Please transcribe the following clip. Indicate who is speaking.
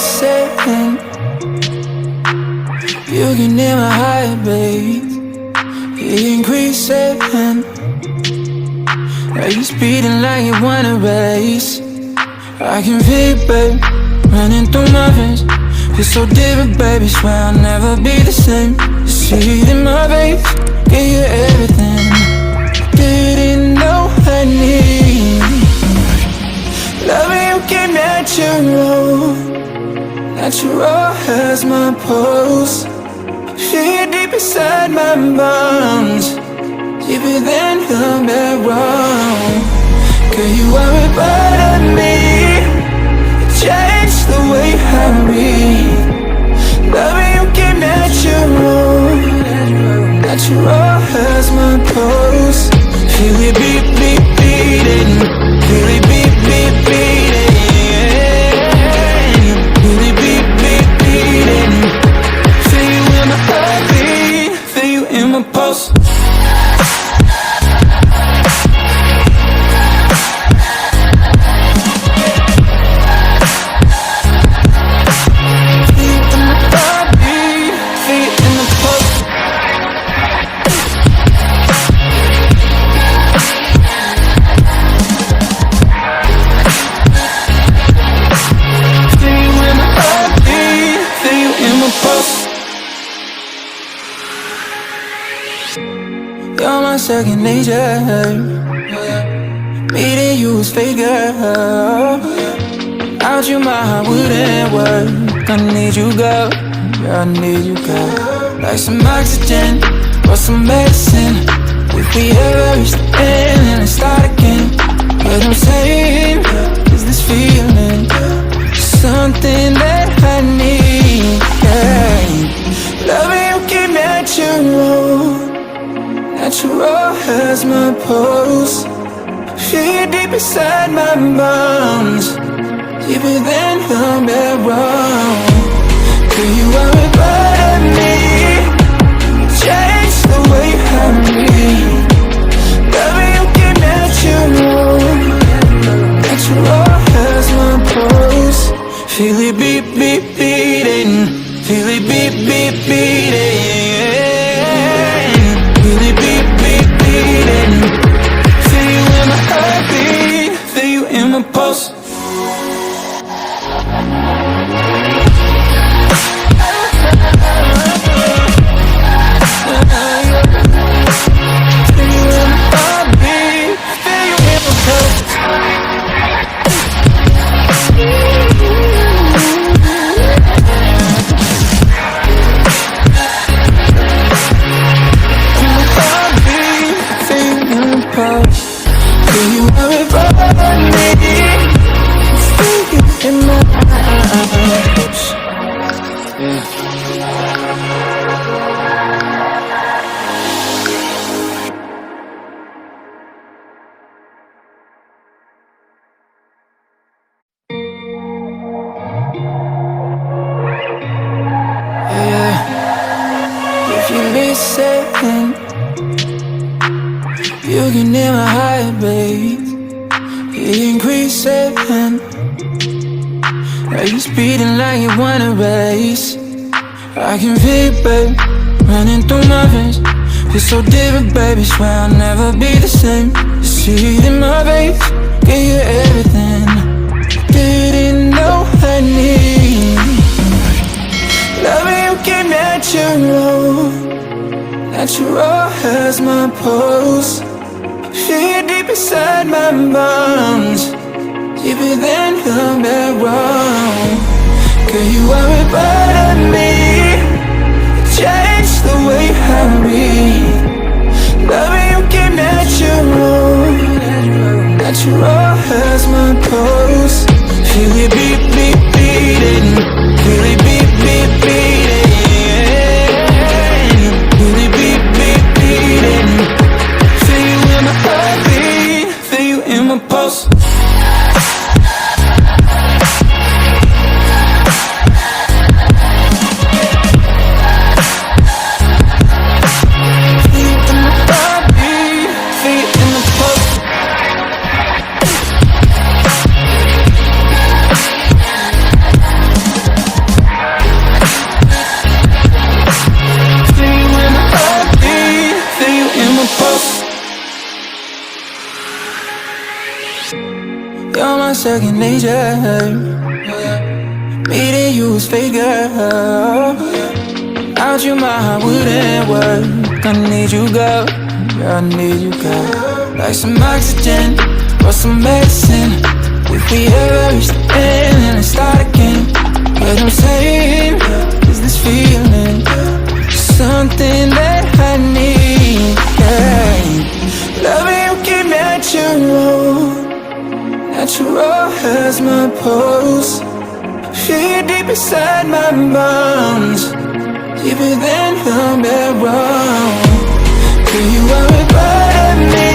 Speaker 1: saying you can hear my heartbeat, it increasing. Are you speeding like you wanna race? I can feel you, babe, running through my veins. Feel so different, baby, swear I'll never be the same. See it in my veins, give you everything. Didn't know I need. Loving you came natural, natural as my pulse. Feel deep inside my bones, deeper than the marrow. Girl, you are a part of me, change the way I read. Loving you came natural, natural as my pulse. Feel it beat, beat, beating. Feel it beat, beat, beating. Feel it beat, beat, beating. Feel you in my heartbeat, feel you in my pulse. You're my second nature. Meeting you is fake, girl. Without you my heart wouldn't work. I need you, girl, yeah, I need you, girl. Like some oxygen or some medicine. If we ever reach the end and it start again, what I'm saying is this feeling, something that I need, yeah. Loving you came natural, natural as my pulse. Feel deep inside my bones, deeper than the marrow. Girl, you are a part of me, change the way I read. Loving you came natural, natural as my pulse. Feel it beat, beat, beating. Feel it beat, beat, beating. Feel it beat, beat, beating. Feel you in my heartbeat, feel you in my pulse. You can hear my heartbeat, it increasing. Are you speeding like you wanna race? I can feel you, babe, running through my veins. Feel so different, baby, swear I'll never be the same. See it in my veins, give you everything. Didn't know I need. Loving you came natural, natural as my pulse. Feel deep inside my bones, deeper than the marrow. Girl, you are a part of me, change the way I read. Loving you came natural, natural as my pulse. Feel it beat, beat, beating. Feel it beat, beat, beating. Feel it beat, beat, beating. Feel you in my heartbeat, feel you in my pulse. You're my second nature. Meeting you was fate, girl. Without you my heart wouldn't work. I need you, girl. Yeah, I need you, girl. Like some oxygen or some medicine. If we ever reach the end and it start again, what I'm saying is this feeling, something that I need, yeah. Loving you keep natural as my pulse. Feel deep inside my bones, deeper than the bedrock. Girl, you are a part of me.